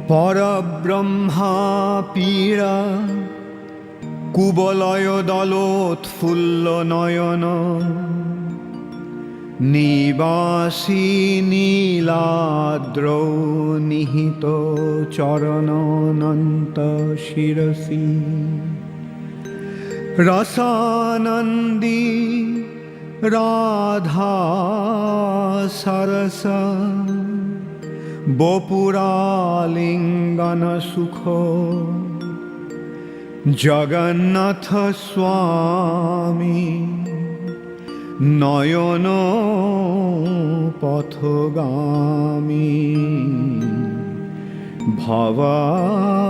পরব্রহ্মা পীড়া কুবলয় দলোৎফুল্ল নয়ন নিবাসী নীলাদ্রৌ নিহিত চরণনন্ত শিরসি রসানন্দী রাধা সরস বপুরালিঙ্গন সুখ জগন্নাথ স্বামী নয়ন পথগামী ভবাতু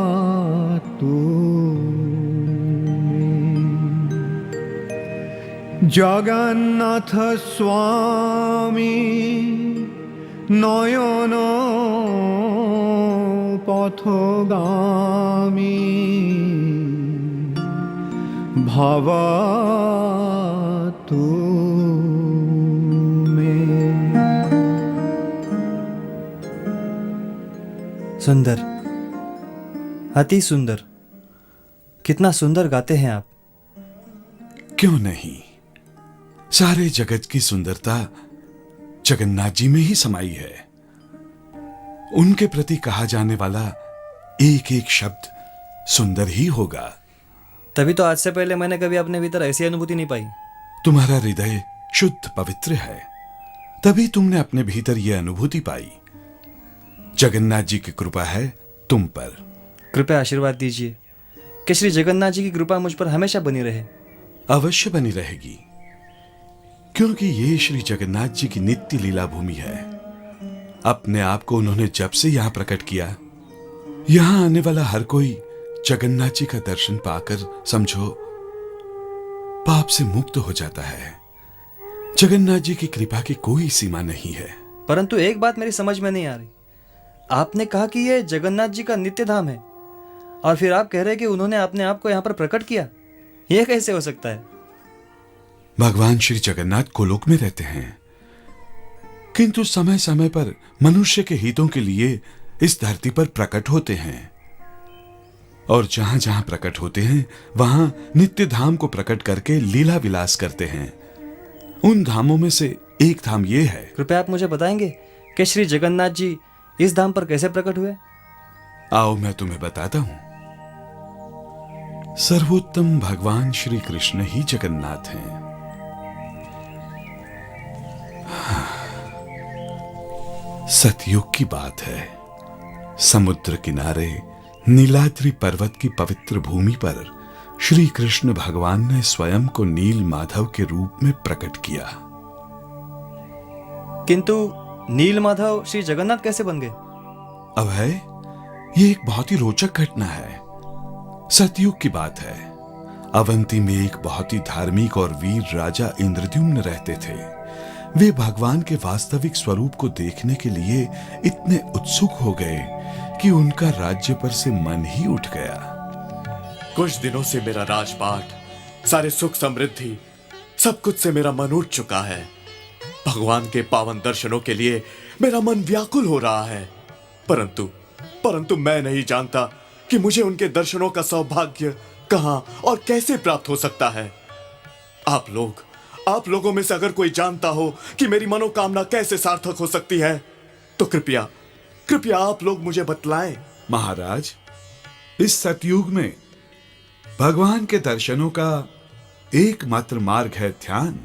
জগন্নাথ স্বামী নয়ন পথগামী ভবাতু মে। सुंदर, अति सुंदर। कितना सुंदर गाते हैं आप। क्यों नहीं, सारे जगत की सुंदरता जगन्नाथ जी में ही समाई है। उनके प्रति कहा जाने वाला एक एक शब्द सुंदर ही होगा। तभी तो आज से पहले मैंने कभी अपने भीतर ऐसी अनुभूति नहीं पाई। तुम्हारा हृदय शुद्ध पवित्र है, तभी तुमने अपने भीतर यह अनुभूति पाई। जगन्नाथ जी की कृपा है तुम पर। कृपया आशीर्वाद दीजिए कि श्री जगन्नाथ जी की कृपा मुझ पर हमेशा बनी रहे। अवश्य बनी रहेगी, क्योंकि ये श्री जगन्नाथ जी की नित्य लीला भूमि है। अपने आप को उन्होंने जब से यहां प्रकट किया, यहां आने वाला हर कोई जगन्नाथ जी का दर्शन पाकर समझो पाप से मुक्त हो जाता है। जगन्नाथ जी की कृपा की कोई सीमा नहीं है। परंतु एक बात मेरी समझ में नहीं आ रही। आपने कहा कि यह जगन्नाथ जी का नित्य धाम है, और फिर आप कह रहे हैं कि उन्होंने अपने आप को यहाँ पर प्रकट किया। यह कैसे हो सकता है? भगवान श्री जगन्नाथ गोलोक में रहते हैं, किंतु समय समय पर मनुष्य के हितों के लिए इस धरती पर प्रकट होते हैं, और जहां जहां प्रकट होते हैं वहां नित्य धाम को प्रकट करके लीला विलास करते हैं। उन धामों में से एक धाम ये है। कृपया आप मुझे बताएंगे कि श्री जगन्नाथ जी इस धाम पर कैसे प्रकट हुए? आओ मैं तुम्हें बताता हूं। सर्वोत्तम भगवान श्री कृष्ण ही जगन्नाथ हैं। सतयुग की बात है। समुद्र किनारे नीलाद्रि पर्वत की पवित्र भूमि पर श्री कृष्ण भगवान ने स्वयं को नील माधव के रूप में प्रकट किया। किंतु नील माधव श्री जगन्नाथ कैसे बन गए? अब है ये एक बहुत ही रोचक घटना है। सतयुग की बात है। अवंती में एक बहुत ही धार्मिक और वीर राजा इंद्रद्युम्न रहते थे। वे भगवान के वास्तविक स्वरूप को देखने के लिए इतने उत्सुक हो गए कि उनका राज्य पर से मन ही उठ गया। कुछ दिनों से मेरा राजपाट, सारे सुख समृद्धि, सब कुछ से मेरा मन उठ चुका है। भगवान के पावन दर्शनों के लिए मेरा मन व्याकुल हो रहा है, परंतु मैं नहीं जानता कि मुझे उनके दर्शनों का सौभाग्य कहां और कैसे प्राप्त हो सकता है। आप लोगों में से अगर कोई जानता हो कि मेरी मनोकामना कैसे सार्थक हो सकती है, तो कृपया आप लोग मुझे बतलाएं। महाराज, इस सतयुग में भगवान के दर्शनों का एकमात्र मार्ग है ध्यान।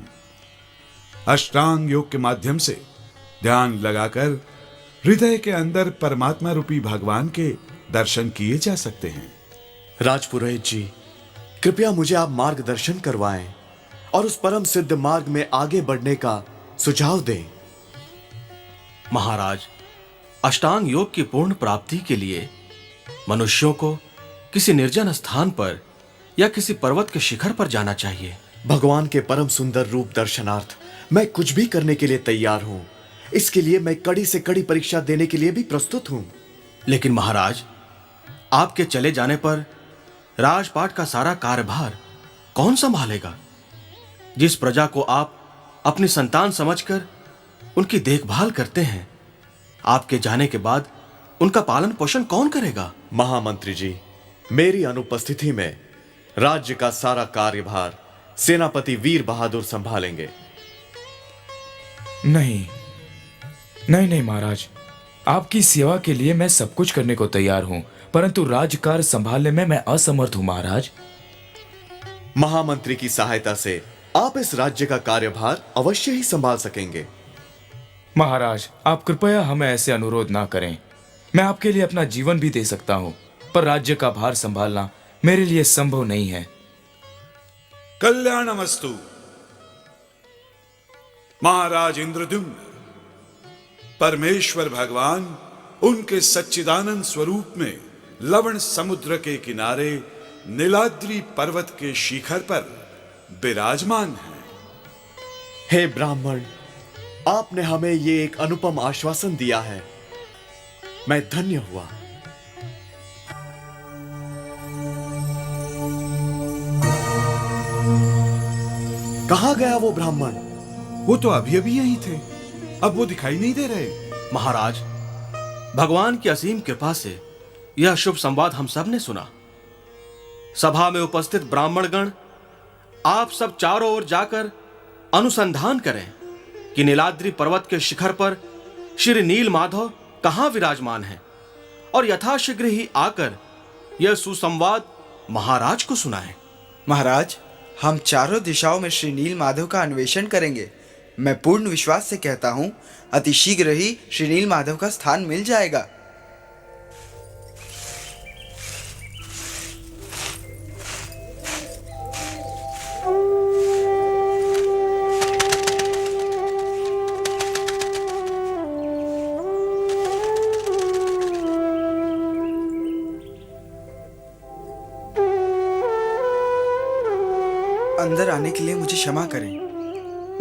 अष्टांग योग के माध्यम से ध्यान लगाकर हृदय के अंदर परमात्मा रूपी भगवान के दर्शन किए जा सकते हैं। राजपुरोहित जी, कृपया मुझे आप मार्गदर्शन करवाएं और उस परम सिद्ध मार्ग में आगे बढ़ने का सुझाव दें। महाराज, अष्टांग योग की पूर्ण प्राप्ति के लिए मनुष्यों को किसी निर्जन स्थान पर या किसी पर्वत के शिखर पर जाना चाहिए। भगवान के परम सुंदर रूप दर्शनार्थ मैं कुछ भी करने के लिए तैयार हूं। इसके लिए मैं कड़ी से कड़ी परीक्षा देने के लिए भी प्रस्तुत हूं। लेकिन महाराज, आपके चले जाने पर राजपाट का सारा कार्यभार कौन संभालेगा? जिस प्रजा को आप अपनी संतान समझकर उनकी देखभाल करते हैं, आपके जाने के बाद उनका पालन पोषण कौन करेगा? महामंत्री जी, मेरी अनुपस्थिति में राज्य का सारा कार्यभार सेनापति वीर बहादुर संभालेंगे। नहीं नहीं नहीं महाराज, आपकी सेवा के लिए मैं सब कुछ करने को तैयार हूं, परंतु राजकार्य संभालने में मैं असमर्थ हूं महाराज। महामंत्री की सहायता से आप इस राज्य का कार्यभार अवश्य ही संभाल सकेंगे। महाराज, आप कृपया हमें ऐसे अनुरोध ना करें। मैं आपके लिए अपना जीवन भी दे सकता हूं, पर राज्य का भार संभालना मेरे लिए संभव नहीं है। कल्याणमस्तु। महाराज इंद्रद्युम्न, परमेश्वर भगवान उनके सच्चिदानंद स्वरूप में लवण समुद्र के किनारे नीलाद्री पर्वत के शिखर पर विराजमान हैं। हे ब्राह्मण, आपने हमें ये एक अनुपम आश्वासन दिया है, मैं धन्य हुआ। कहां गया वो ब्राह्मण? वो तो अभी अभी यहीं थे, अब वो दिखाई नहीं दे रहे। महाराज, भगवान की असीम कृपा से यह शुभ संवाद हम सब ने सुना। सभा में उपस्थित ब्राह्मणगण, आप सब चारों ओर जाकर अनुसंधान करें कि नीलाद्रि पर्वत के शिखर पर श्री नील माधव कहां विराजमान हैं, और यथाशीघ्र ही आकर यह सुसंवाद महाराज को सुनाएं। महाराज, हम चारों दिशाओं में श्री नील माधव का अन्वेषण करेंगे। मैं पूर्ण विश्वास से कहता हूं, अति शीघ्र ही श्री नील माधव का स्थान मिल जाएगा। अंदर आने के लिए मुझे क्षमा करें।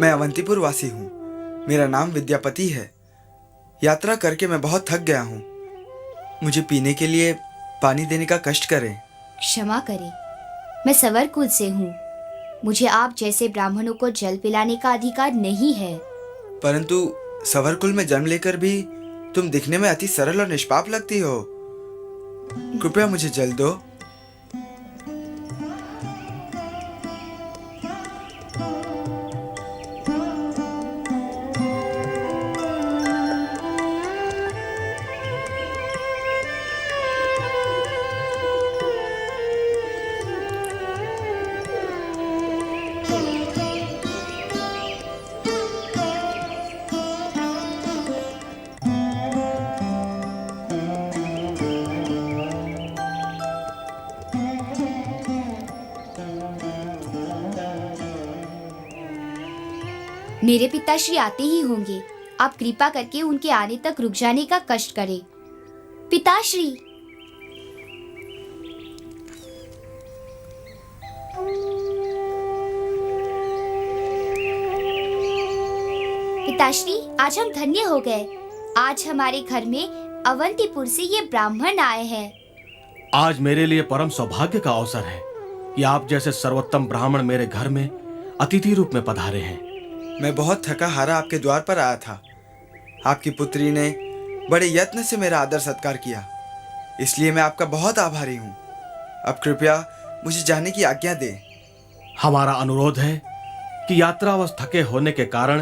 मैं अवंतीपुर वासी हूँ। मेरा नाम विद्यापति है। यात्रा करके मैं बहुत थक गया हूँ। मुझे पीने के लिए पानी देने का कष्ट करें। क्षमा करें, मैं सवरकुल से हूँ। मुझे आप जैसे ब्राह्मणों को जल पिलाने का अधिकार नहीं है। परंतु सवरकुल में जन्म लेकर भी तुम दिखने में अति सरल और निष्पाप लगती हो। कृपया मुझे जल दो। मेरे पिताश्री आते ही होंगे। आप कृपा करके उनके आने तक रुक जाने का कष्ट करें। पिताश्री, पिताश्री, आज हम धन्य हो गए। आज हमारे घर में अवंतीपुर से ये ब्राह्मण आए हैं। आज मेरे लिए परम सौभाग्य का अवसर है कि आप जैसे सर्वोत्तम ब्राह्मण मेरे घर में अतिथि रूप में पधारे हैं। मैं बहुत थका हारा आपके द्वार पर आया था। आपकी पुत्री ने बड़े यत्न से मेरा आदर सत्कार किया, इसलिए मैं आपका बहुत आभारी हूँ। अब कृपया मुझे जाने की आज्ञा दें। हमारा अनुरोध है कि यात्रावश थके होने के कारण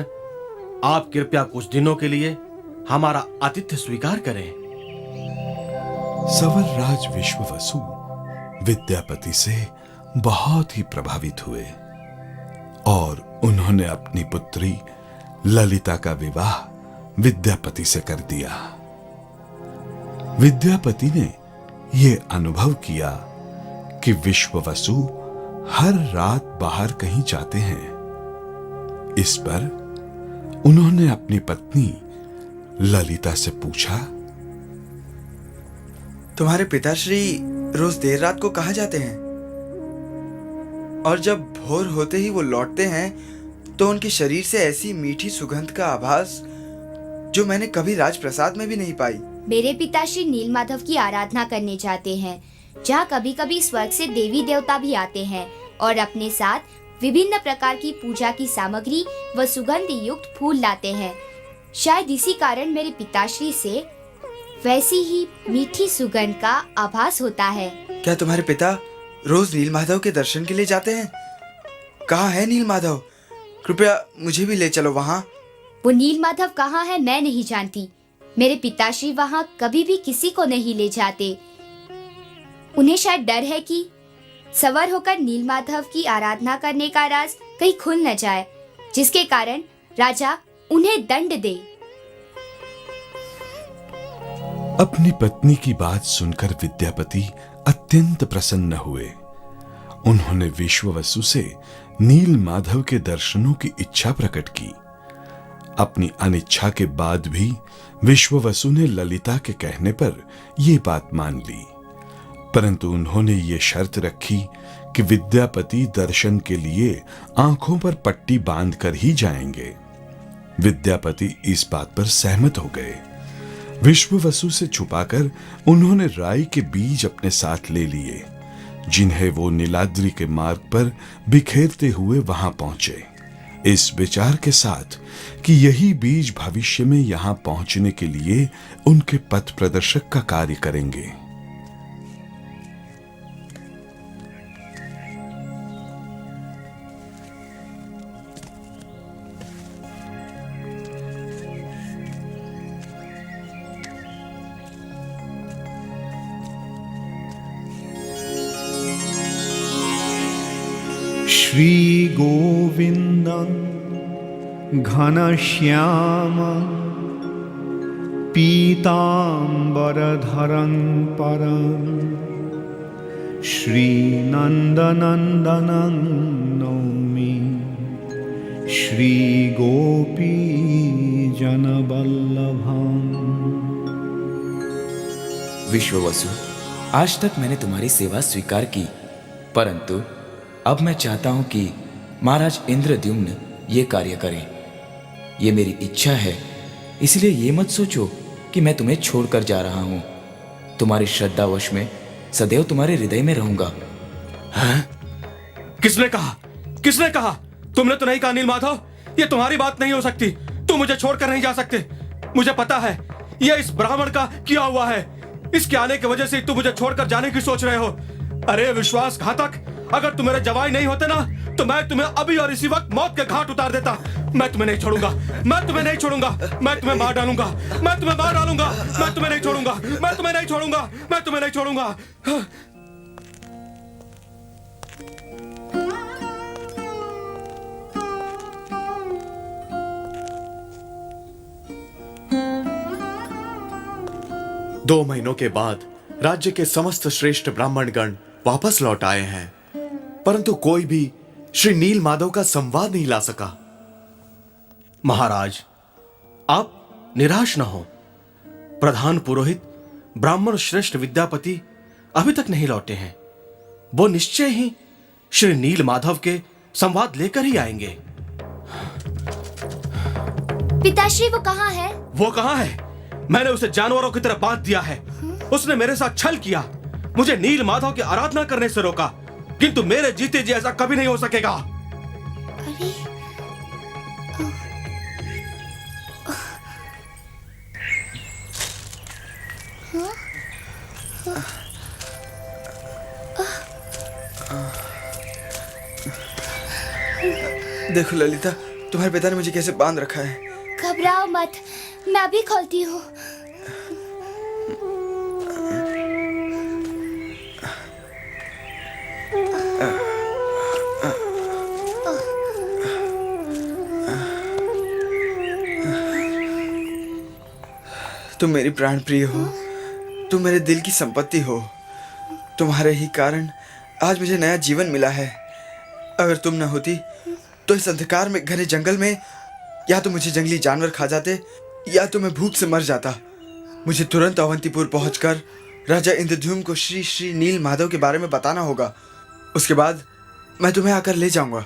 आप कृपया कुछ दिनों के लिए हमारा आतिथ्य स्वीकार करें। सवर राज विश्ववसु विद्यापति से बहुत ही प्रभावित हुए और उन्होंने अपनी पुत्री ललिता का विवाह विद्यापति से कर दिया। विद्यापति ने यह अनुभव किया कि विश्ववसु हर रात बाहर कहीं जाते हैं। इस पर उन्होंने अपनी पत्नी ललिता से पूछा, तुम्हारे पिताश्री रोज देर रात को कहाँ जाते हैं? और जब भोर होते ही वो लौटते हैं तो उनके शरीर से ऐसी मीठी सुगंध का आभास जो मैंने कभी राजप्रसाद में भी नहीं पाई। मेरे पिताश्री नीलमाधव की आराधना करने जाते हैं, जहाँ कभी कभी स्वर्ग से देवी देवता भी आते हैं और अपने साथ विभिन्न प्रकार की पूजा की सामग्री व सुगंध युक्त फूल लाते हैं। शायद इसी कारण मेरे पिताश्री से वैसी ही मीठी सुगंध का आभास होता है। क्या तुम्हारे पिता रोज नील माधव के दर्शन के लिए जाते हैं? कहाँ है नील माधव? कृपया मुझे भी ले चलो वहाँ। वो नील माधव कहाँ है मैं नहीं जानती। मेरे पिताश्री वहाँ कभी भी किसी को नहीं ले जाते। उन्हें शायद डर है कि सवार होकर नील माधव की आराधना करने का राज कहीं खुल न जाए, जिसके कारण राजा उन्हें दंड दे। अपनी पत्नी की बात सुनकर विद्यापति अत्यंत प्रसन्न हुए। उन्होंने विश्ववसु से नील माधव के दर्शनों की इच्छा प्रकट की। अपनी अनिच्छा के बाद भी विश्ववसु ने ललिता के कहने पर यह बात मान ली, परंतु उन्होंने ये शर्त रखी कि विद्यापति दर्शन के लिए आंखों पर पट्टी बांधकर ही जाएंगे। विद्यापति इस बात पर सहमत हो गए। विश्ववसु से छुपाकर उन्होंने राई के बीज अपने साथ ले लिए, जिन्हें वो नीलाद्रि के मार्ग पर बिखेरते हुए वहां पहुंचे, इस विचार के साथ कि यही बीज भविष्य में यहां पहुंचने के लिए उनके पथ प्रदर्शक का कार्य करेंगे। श्रीगोविन्दं घनश्याम पीताम्बरधरं परं श्रीनन्दनन्दनं नौमि श्रीगोपीजनवल्लभम्। विश्ववसु, आज तक मैंने तुम्हारी सेवा स्वीकार की, परंतु अब मैं चाहता हूं कि महाराज इंद्रद्युम्न ये कार्य करें। ये मेरी इच्छा है, इसलिए ये मत सोचो कि मैं तुम्हें छोड़कर जा रहा हूं। तुम्हारी श्रद्धावश में सदैव तुम्हारे हृदय में रहूंगा। किसने कहा? किसने कहा? तुमने तो नहीं कहा नील माधव, ये तुम्हारी बात नहीं हो सकती। तुम मुझे छोड़कर नहीं जा सकते। मुझे पता है यह इस ब्राह्मण का किया हुआ है। इसके आने की वजह से तुम मुझे छोड़कर जाने की सोच रहे हो। अरे विश्वासघातक, अगर तुम मेरे जवाई नहीं होते ना, तो मैं तुम्हें अभी और इसी वक्त मौत के घाट उतार देता। मैं तुम्हें नहीं छोड़ूंगा, मैं तुम्हें नहीं छोड़ूंगा, मैं तुम्हें मार डालूंगा, मैं तुम्हें मार डालूंगा, मैं तुम्हें नहीं छोड़ूंगा, मैं तुम्हें नहीं छोड़ूंगा, मैं तुम्हें नहीं छोड़ूंगा। दो महीनों के बाद राज्य के समस्त श्रेष्ठ ब्राह्मणगण वापस लौट आए हैं, परंतु कोई भी श्री नील माधव का संवाद नहीं ला सका। महाराज, आप निराश न हो। प्रधान पुरोहित ब्राह्मण श्रेष्ठ विद्यापति अभी तक नहीं लौटे हैं। वो निश्चय ही श्री नील माधव के संवाद लेकर ही आएंगे। पिताश्री वो कहाँ है? वो कहाँ है? मैंने उसे जानवरों की तरह बांध दिया है। उसने मेरे साथ छल किया, मुझे नील माधव की आराधना करने से रोका, किंतु मेरे जीते जी ऐसा कभी नहीं हो सकेगा। अरे देखो ललिता, तुम्हारे पिता ने मुझे कैसे बांध रखा है। घबराओ मत, मैं अभी खोलती हूँ। तुम मेरी प्राण प्रिय हो, तुम मेरे दिल की संपत्ति हो। तुम्हारे ही कारण आज मुझे नया जीवन मिला है। अगर तुम न होती तो इस अंधकार में घने जंगल में या तो मुझे जंगली जानवर खा जाते या तो मैं भूख से मर जाता। मुझे तुरंत अवंतीपुर पहुंचकर राजा इंद्रद्युम्न को श्री श्री नील माधव के बारे में बताना होगा। उसके बाद मैं तुम्हें आकर ले जाऊंगा।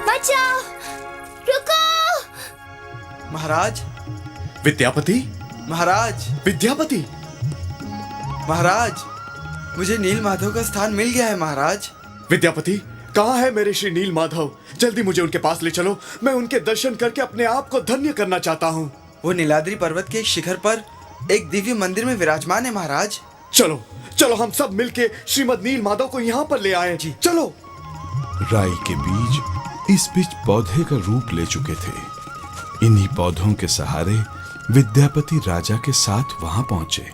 बचाओ, रुको। महाराज, विद्यापति, महाराज, विद्यापति, महाराज, मुझे नील माधव का स्थान मिल गया है। महाराज, विद्यापति, कहाँ है मेरे श्री नील माधव? जल्दी मुझे उनके पास ले चलो। मैं उनके दर्शन करके अपने आप को धन्य करना चाहता हूँ। वो नीलाद्री पर्वत के एक शिखर पर एक दिव्य मंदिर में विराजमान है महाराज। चलो चलो, हम सब मिलके श्रीमद नील माधव को यहाँ पर ले आए। जी चलो। राई के बीज इस बीच पौधे का रूप ले चुके थे। इन्हीं पौधों के सहारे विद्यापति राजा के साथ वहां पहुंचे।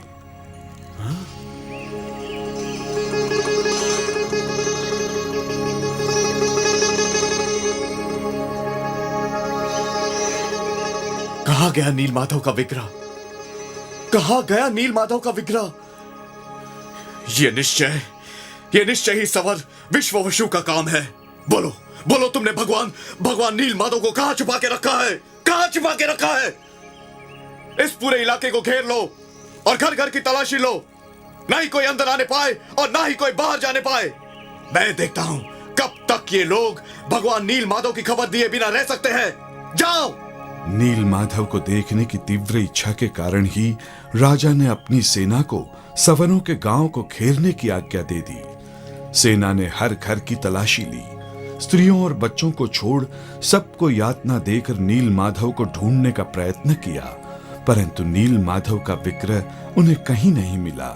कहाँ गया नील माधव का विग्रह? कहाँ गया नील माधव का विग्रह? ये निश्चय ही सवर विश्ववसु का काम है। बोलो बोलो, तुमने भगवान नील माधव को कहाँ छुपा के रखा है? कहाँ छुपा के रखा है? इस पूरे इलाके को घेर लो और घर घर की तलाशी लो। ना ही कोई अंदर आने पाए और ना ही कोई बाहर जाने पाए। मैं देखता हूं कब तक ये लोग भगवान नील माधव की खबर दिए बिना रह सकते हैं। जाओ। नील माधव को देखने की तीव्र इच्छा के कारण ही राजा ने अपनी सेना को सवरों के गांव को घेरने की आज्ञा दे दी। सेना ने हर घर की तलाशी ली। स्त्रियों और बच्चों को छोड़ सबको यातना देकर नील माधव को ढूंढने का प्रयत्न किया, परंतु नील माधव का विग्रह उन्हें कहीं नहीं मिला।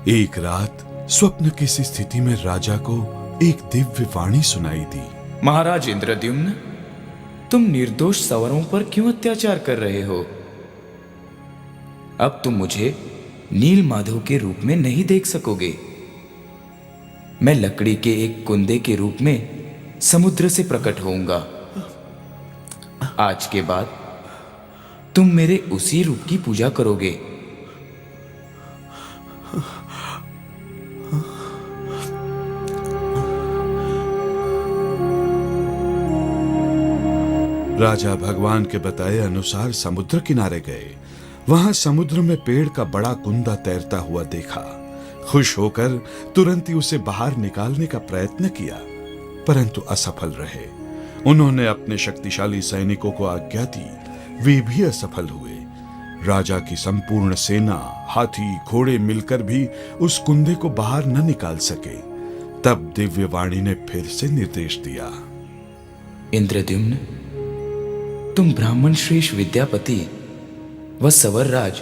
एक रात स्वप्न की सी स्थिति में राजा को एक दिव्य वाणी सुनाई दी। महाराज इंद्रद्युम्न, तुम निर्दोष सवरों पर क्यों अत्याचार कर रहे हो? अब तुम मुझे नील माधव के रूप में नहीं देख सकोगे। मैं लकड़ी के एक कुंदे के रूप में समुद्र से प्रकट होऊंगा। आज के बाद तुम मेरे उसी रूप की पूजा करोगे। राजा भगवान के बताए अनुसार समुद्र किनारे गए। वहां समुद्र में पेड़ का बड़ा कुंदा तैरता हुआ देखा। खुश होकर तुरंत ही उसे बाहर निकालने का प्रयत्न किया, परंतु असफल रहे। उन्होंने अपने शक्तिशाली सैनिकों को आज्ञा दी, वे भी असफल हुए। राजा की संपूर्ण सेना, हाथी घोड़े मिलकर भी उस कुंदे को बाहर न निकाल सके। तब दिव्यवाणी ने फिर से निर्देश दिया। इंद्रद्युम्न, तुम ब्राह्मण श्रेष्ठ विद्यापति व सवर राज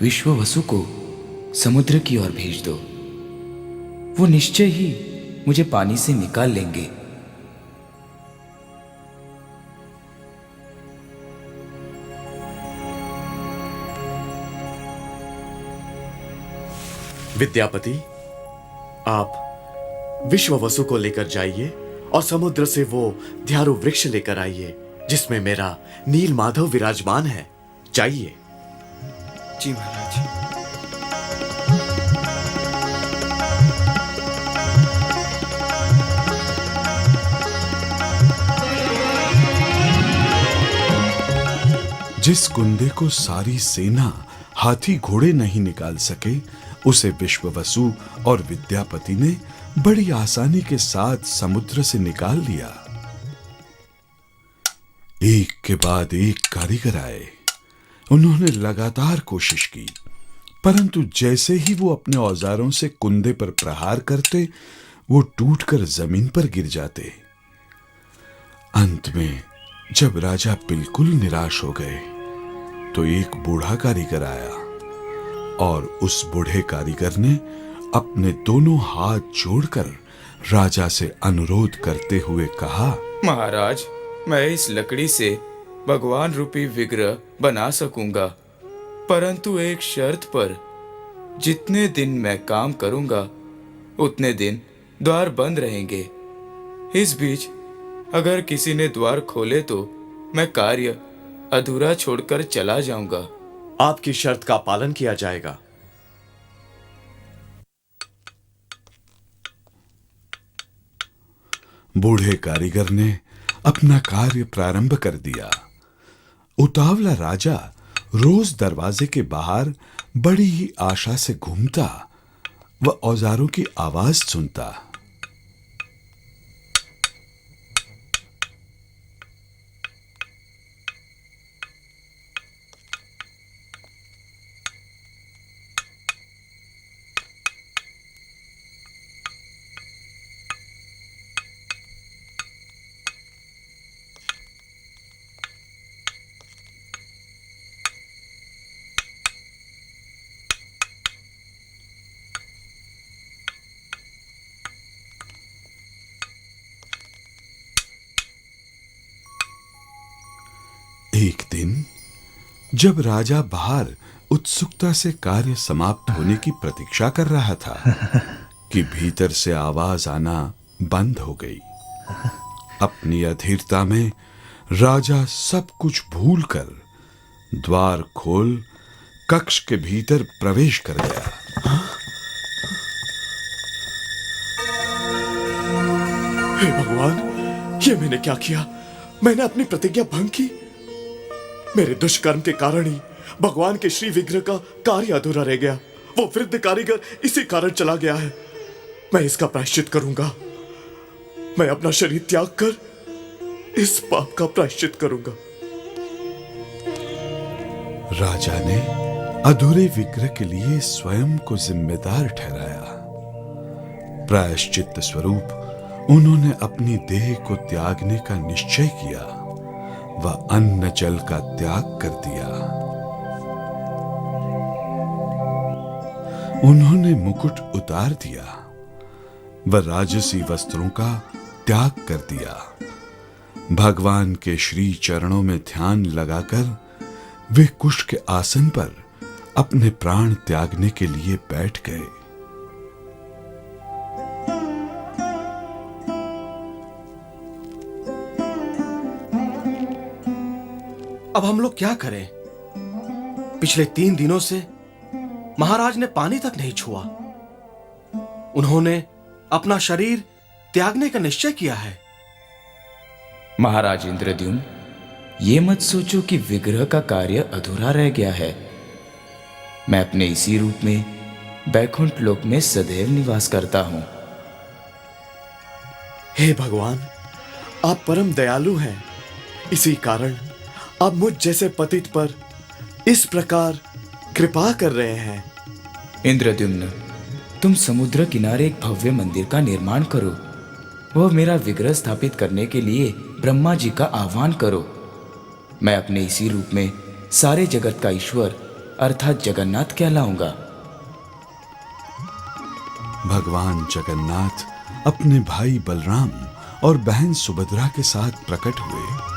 विश्ववसु को समुद्र की ओर भेज दो। वो निश्चय ही मुझे पानी से निकाल लेंगे। विद्यापति, आप विश्ववसु को लेकर जाइए और समुद्र से वो ध्यारु वृक्ष लेकर आइए जिसमें मेरा नील माधव विराजमान है। जाइए। जी महाराज। जिस कुंदे को सारी सेना, हाथी घोड़े नहीं निकाल सके, उसे विश्ववसु और विद्यापति ने बड़ी आसानी के साथ समुद्र से निकाल लिया। एक के बाद एक कारीगर आए। उन्होंने लगातार कोशिश की, परंतु जैसे ही वो अपने औजारों से कुंदे पर प्रहार करते, वो टूटकर जमीन पर गिर जाते। अंत में जब राजा बिल्कुल निराश हो गए, तो एक बूढ़ा कारीगर आया और उस बूढ़े कारीगर ने अपने दोनों हाथ जोड़कर राजा से अनुरोध करते हुए कहा, महाराज, मैं इस लकड़ी से भगवान रूपी विग्रह बना सकूंगा, परंतु एक शर्त पर। जितने दिन मैं काम करूंगा उतने दिन द्वार बंद रहेंगे। इस बीच अगर किसी ने द्वार खोले तो मैं कार्य अधूरा छोड़कर चला जाऊंगा। आपकी शर्त का पालन किया जाएगा। बूढ़े कारीगर ने अपना कार्य प्रारंभ कर दिया। उतावला राजा रोज दरवाजे के बाहर बड़ी ही आशा से घूमता व औजारों की आवाज सुनता। जब राजा बाहर उत्सुकता से कार्य समाप्त होने की प्रतीक्षा कर रहा था कि भीतर से आवाज आना बंद हो गई। अपनी अधीरता में राजा सब कुछ भूलकर द्वार खोल कक्ष के भीतर प्रवेश कर गया। हे भगवान, ये मैंने क्या किया? मैंने अपनी प्रतिज्ञा भंग की। मेरे दुष्कर्म के कारण ही भगवान के श्री विग्रह का कार्य अधूरा रह गया। वो वृद्ध कारीगर इसी कारण चला गया है। मैं इसका प्रायश्चित करूंगा। मैं अपना शरीर त्याग कर इस पाप का प्रायश्चित करूंगा। राजा ने अधूरे विग्रह के लिए स्वयं को जिम्मेदार ठहराया। प्रायश्चित स्वरूप उन्होंने अपनी देह को त्यागने का निश्चय किया। वह अन्न जल का त्याग कर दिया। उन्होंने मुकुट उतार दिया। वह राजसी वस्त्रों का त्याग कर दिया। भगवान के श्री चरणों में ध्यान लगाकर वे कुश के आसन पर अपने प्राण त्यागने के लिए बैठ गए। अब हम लोग क्या करें? पिछले 3 दिनों से महाराज ने पानी तक नहीं छुआ। उन्होंने अपना शरीर त्यागने का निश्चय किया है। महाराज इंद्रद्युम्न, ये मत सोचो कि विग्रह का कार्य अधूरा रह गया है। मैं अपने इसी रूप में बैकुंठ लोक में सदैव निवास करता हूं। हे भगवान, आप परम दयालु हैं। इसी कारण आप मुझ जैसे पतित पर इस प्रकार कृपा कर रहे हैं। इंद्रद्युम्न, तुम समुद्र किनारे एक भव्य मंदिर का निर्माण करो। वह मेरा विग्रह स्थापित करने के लिए ब्रह्मा जी का आह्वान करो। मैं अपने इसी रूप में सारे जगत का ईश्वर अर्थात जगन्नाथ कहलाऊंगा। भगवान जगन्नाथ अपने भाई बलराम और बहन सुभद्रा के साथ प्रकट हुए।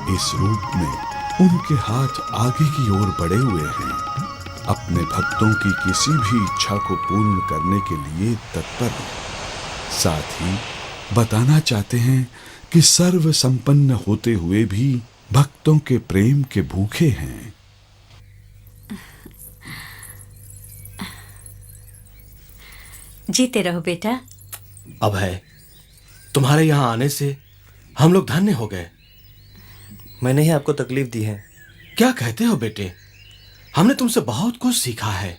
इस रूप में उनके हाथ आगे की ओर बढ़े हुए हैं, अपने भक्तों की किसी भी इच्छा को पूर्ण करने के लिए तत्पर। साथ ही बताना चाहते हैं कि सर्व संपन्न होते हुए भी भक्तों के प्रेम के भूखे हैं। जीते रहो बेटा। अब है तुम्हारे यहां आने से हम लोग धन्य हो गए। मैंने ही आपको तकलीफ दी है। क्या कहते हो बेटे? हमने तुमसे बहुत कुछ सीखा है।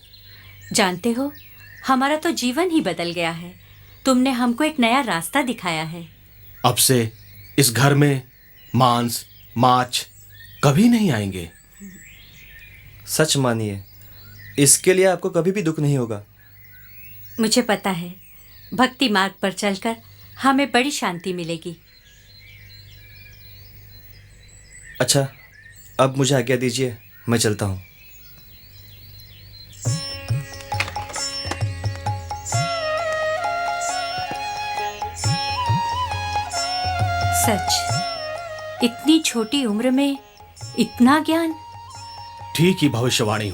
जानते हो, हमारा तो जीवन ही बदल गया है। तुमने हमको एक नया रास्ता दिखाया है। अब से इस घर में मांस माछ कभी नहीं आएंगे। सच मानिए, इसके लिए आपको कभी भी दुख नहीं होगा। मुझे पता है, भक्ति मार्ग पर चलकर हमें बड़ी शांति मिलेगी। अच्छा, अब मुझे आज्ञा दीजिए, मैं चलता हूँ। सच, इतनी छोटी उम्र में इतना ज्ञान। ठीक ही भविष्यवाणी हुई।